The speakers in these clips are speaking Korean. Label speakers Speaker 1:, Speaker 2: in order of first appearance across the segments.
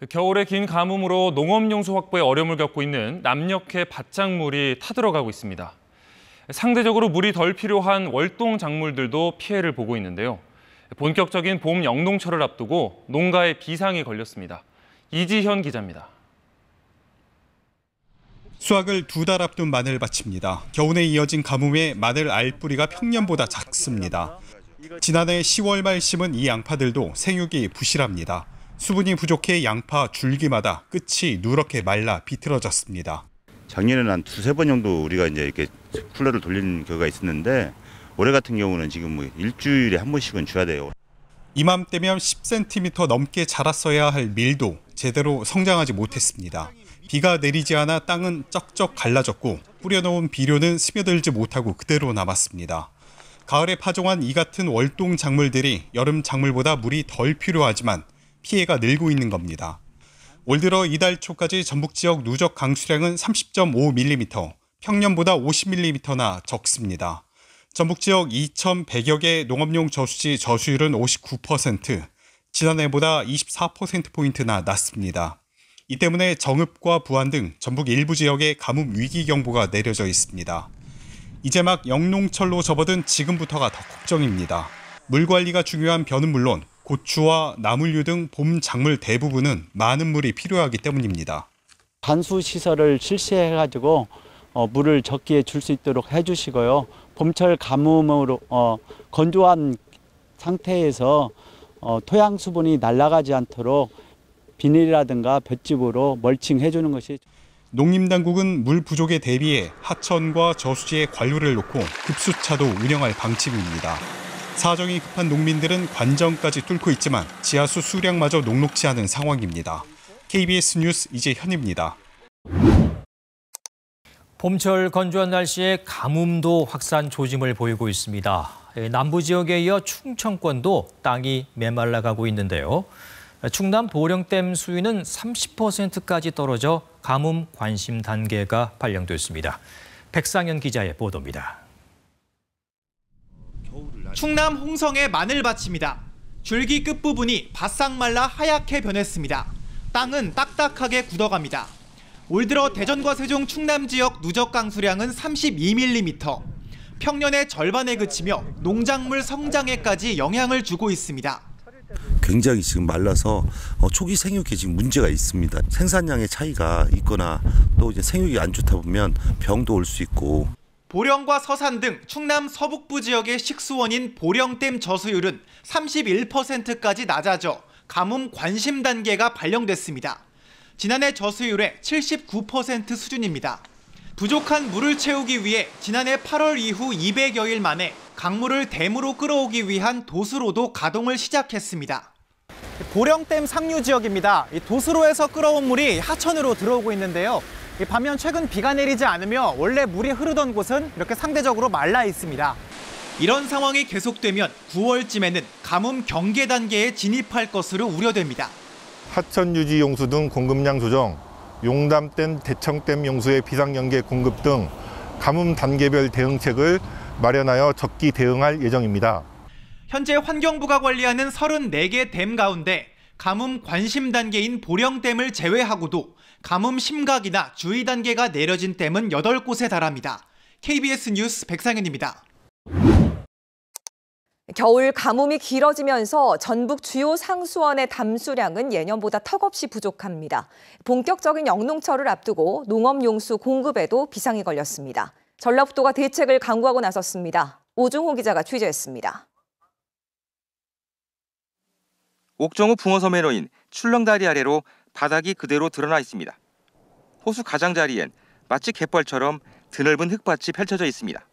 Speaker 1: 겨울의 긴 가뭄으로 농업용수 확보에 어려움을 겪고 있는 남녘의 밭작물이 타들어가고 있습니다. 상대적으로 물이 덜 필요한 월동 작물들도 피해를 보고 있는데요. 본격적인 봄 영농철을 앞두고 농가에 비상이 걸렸습니다. 이지현 기자입니다.
Speaker 2: 수확을 2달 앞둔 마늘밭입니다. 겨우내 이어진 가뭄에 마늘 알뿌리가 평년보다 작습니다. 지난해 10월 말 심은 이 양파들도 생육이 부실합니다. 수분이 부족해 양파 줄기마다 끝이 누렇게 말라 비틀어졌습니다.
Speaker 3: 작년에는 한 2-3번 정도 우리가 이제 이렇게 쿨러를 돌리는 경우가 있었는데 올해 같은 경우는 지금 뭐 일주일에 한 번씩은 줘야 돼요.
Speaker 2: 이맘때면 10cm 넘게 자랐어야 할 밀도 제대로 성장하지 못했습니다. 비가 내리지 않아 땅은 쩍쩍 갈라졌고 뿌려놓은 비료는 스며들지 못하고 그대로 남았습니다. 가을에 파종한 이 같은 월동 작물들이 여름 작물보다 물이 덜 필요하지만 피해가 늘고 있는 겁니다. 올 들어 이달 초까지 전북 지역 누적 강수량은 30.5mm, 평년보다 50mm나 적습니다. 전북 지역 2,100여 개 농업용 저수지 저수율은 59%, 지난해보다 24%포인트나 낮습니다. 이 때문에 정읍과 부안 등 전북 일부 지역에 가뭄 위기 경보가 내려져 있습니다. 이제 막 영농철로 접어든 지금부터가 더 걱정입니다. 물 관리가 중요한 벼는 물론 고추와 나물류 등 봄 작물 대부분은 많은 물이 필요하기 때문입니다.
Speaker 4: 관수 시설을 실시해가지고 물을 적기에 줄 수 있도록 해주시고요. 봄철 가뭄으로 건조한 상태에서 토양 수분이 날아가지 않도록 비닐이라든가 볏짚으로 멀칭해주는 것이.
Speaker 2: 농림당국은 물 부족에 대비해 하천과 저수지에 관로를 놓고 급수차도 운영할 방침입니다. 사정이 급한 농민들은 관정까지 뚫고 있지만 지하수 수량마저 녹록지 않은 상황입니다. KBS 뉴스 이재현입니다.
Speaker 5: 봄철 건조한 날씨에 가뭄도 확산 조짐을 보이고 있습니다. 남부 지역에 이어 충청권도 땅이 메말라가고 있는데요. 충남 보령댐 수위는 30%까지 떨어져 가뭄 관심 단계가 발령됐습니다. 백상현 기자의 보도입니다.
Speaker 6: 충남 홍성의 마늘밭입니다. 줄기 끝부분이 바싹 말라 하얗게 변했습니다. 땅은 딱딱하게 굳어갑니다. 올 들어 대전과 세종 충남 지역 누적 강수량은 32mm. 평년의 절반에 그치며 농작물 성장에까지 영향을 주고 있습니다.
Speaker 7: 굉장히 지금 말라서 초기 생육에 지금 문제가 있습니다. 생산량의 차이가 있거나 또 이제 생육이 안 좋다 보면 병도 올 수 있고.
Speaker 6: 보령과 서산 등 충남 서북부 지역의 식수원인 보령댐 저수율은 31%까지 낮아져 가뭄 관심 단계가 발령됐습니다. 지난해 저수율의 79% 수준입니다. 부족한 물을 채우기 위해 지난해 8월 이후 200여일 만에 강물을 댐으로 끌어오기 위한 도수로도 가동을 시작했습니다. 보령댐 상류 지역입니다. 이 도수로에서 끌어온 물이 하천으로 들어오고 있는데요. 반면 최근 비가 내리지 않으며 원래 물이 흐르던 곳은 이렇게 상대적으로 말라 있습니다. 이런 상황이 계속되면 9월쯤에는 가뭄 경계 단계에 진입할 것으로 우려됩니다.
Speaker 8: 하천 유지 용수 등 공급량 조정, 용담댐, 대청댐 용수의 비상경계 공급 등 가뭄 단계별 대응책을 마련하여 적기 대응할 예정입니다.
Speaker 6: 현재 환경부가 관리하는 34개 댐 가운데 가뭄 관심 단계인 보령댐을 제외하고도 가뭄 심각이나 주의 단계가 내려진 댐은 8곳에 달합니다. KBS 뉴스 백상현입니다.
Speaker 9: 겨울 가뭄이 길어지면서 전북 주요 상수원의 담수량은 예년보다 턱없이 부족합니다. 본격적인 영농철을 앞두고 농업용수 공급에도 비상이 걸렸습니다. 전라북도가 대책을 강구하고 나섰습니다. 오중호 기자가 취재했습니다.
Speaker 10: 옥정호 붕어섬에 놓인 출렁다리 아래로 바닥이 그대로 드러나 있습니다. 호수 가장자리엔 마치 갯벌처럼 드넓은 흙밭이 펼쳐져 있습니다.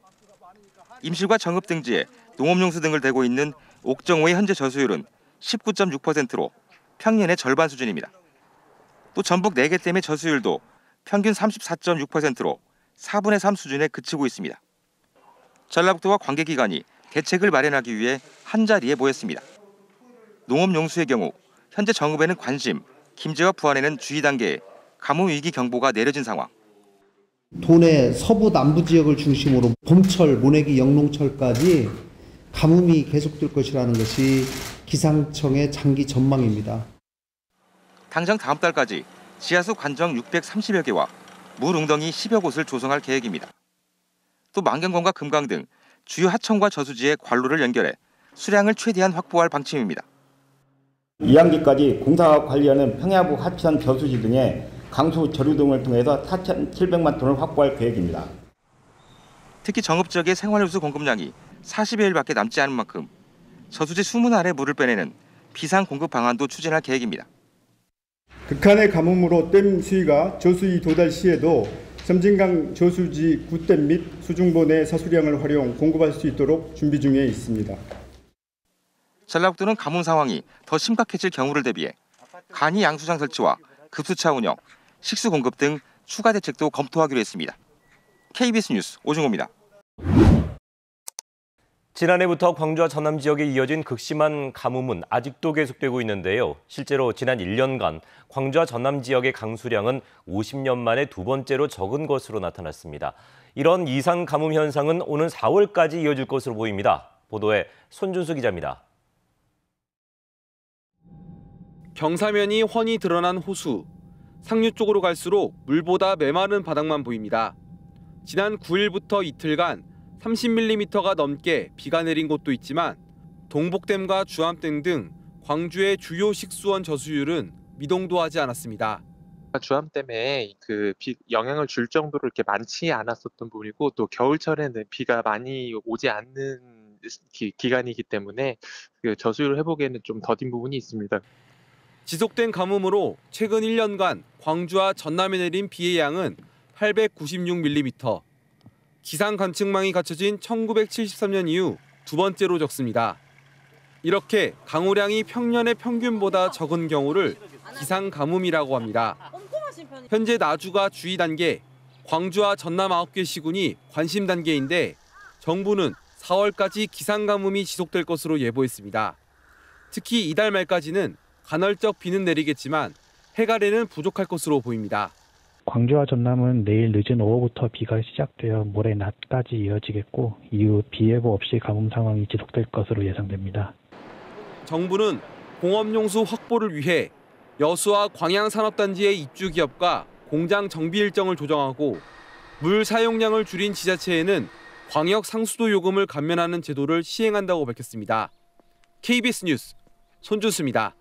Speaker 10: 임실과 정읍 등지에 농업용수 등을 대고 있는 옥정호의 현재 저수율은 19.6%로 평년의 절반 수준입니다. 또 전북 4개 댐의 저수율도 평균 34.6%로 4분의 3 수준에 그치고 있습니다. 전라북도와 관계기관이 대책을 마련하기 위해 한자리에 모였습니다. 농업용수의 경우 현재 정읍에는 관심, 김제와 부안에는 주의 단계에 가뭄 위기 경보가 내려진 상황.
Speaker 11: 도내 서부 남부 지역을 중심으로 봄철, 모내기 영농철까지 가뭄이 계속될 것이라는 것이 기상청의 장기 전망입니다.
Speaker 10: 당장 다음 달까지 지하수 관정 630여 개와 물 웅덩이 10여 곳을 조성할 계획입니다. 또 만경관과 금강 등 주요 하천과 저수지에 관로를 연결해 수량을 최대한 확보할 방침입니다.
Speaker 12: 2학기까지 공사와 관리하는 평야부 하천 저수지 등의 강수 저류 등을 통해서 4,700만 톤을 확보할 계획입니다.
Speaker 10: 특히 정읍 지역의 생활효수 공급량이 40여일밖에 남지 않은 만큼 저수지 수문 아래 물을 빼내는 비상 공급 방안도 추진할 계획입니다.
Speaker 13: 극한의 가뭄으로 댐 수위가 저수위 도달 시에도 섬진강 저수지 구댐 및 수중보 내 사수량을 활용 공급할 수 있도록 준비 중에 있습니다.
Speaker 10: 전라북도는 가뭄 상황이 더 심각해질 경우를 대비해 간이 양수장 설치와 급수차 운영, 식수 공급 등 추가 대책도 검토하기로 했습니다. KBS 뉴스 오중호입니다.
Speaker 14: 지난해부터 광주와 전남 지역에 이어진 극심한 가뭄은 아직도 계속되고 있는데요. 실제로 지난 1년간 광주와 전남 지역의 강수량은 50년 만에 두 번째로 적은 것으로 나타났습니다. 이런 이상 가뭄 현상은 오는 4월까지 이어질 것으로 보입니다. 보도에 손준수 기자입니다.
Speaker 15: 경사면이 훤히 드러난 호수. 상류 쪽으로 갈수록 물보다 메마른 바닥만 보입니다. 지난 9일부터 이틀간 30mm가 넘게 비가 내린 곳도 있지만 동복댐과 주암댐 등 광주의 주요 식수원 저수율은 미동도 하지 않았습니다.
Speaker 16: 주암댐에 비 영향을 줄 정도로 이렇게 많지 않았었던 부분이고 또 겨울철에는 비가 많이 오지 않는 기간이기 때문에 저수율 회복에는 좀 더딘 부분이 있습니다.
Speaker 15: 지속된 가뭄으로 최근 1년간 광주와 전남에 내린 비의 양은 896mm. 기상 관측망이 갖춰진 1973년 이후 두 번째로 적습니다. 이렇게 강우량이 평년의 평균보다 적은 경우를 기상 가뭄이라고 합니다. 현재 나주가 주의 단계, 광주와 전남 9개 시군이 관심 단계인데 정부는 4월까지 기상 가뭄이 지속될 것으로 예보했습니다. 특히 이달 말까지는 간헐적 비는 내리겠지만 해갈에는 부족할 것으로 보입니다.
Speaker 17: 광주와 전남은 내일 늦은 오후부터 비가 시작되어 모레 낮까지 이어지겠고 이후 비 예보 없이 가뭄 상황이 지속될 것으로 예상됩니다.
Speaker 15: 정부는 공업용수 확보를 위해 여수와 광양산업단지의 입주 기업과 공장 정비 일정을 조정하고 물 사용량을 줄인 지자체에는 광역 상수도 요금을 감면하는 제도를 시행한다고 밝혔습니다. KBS 뉴스 손준수입니다.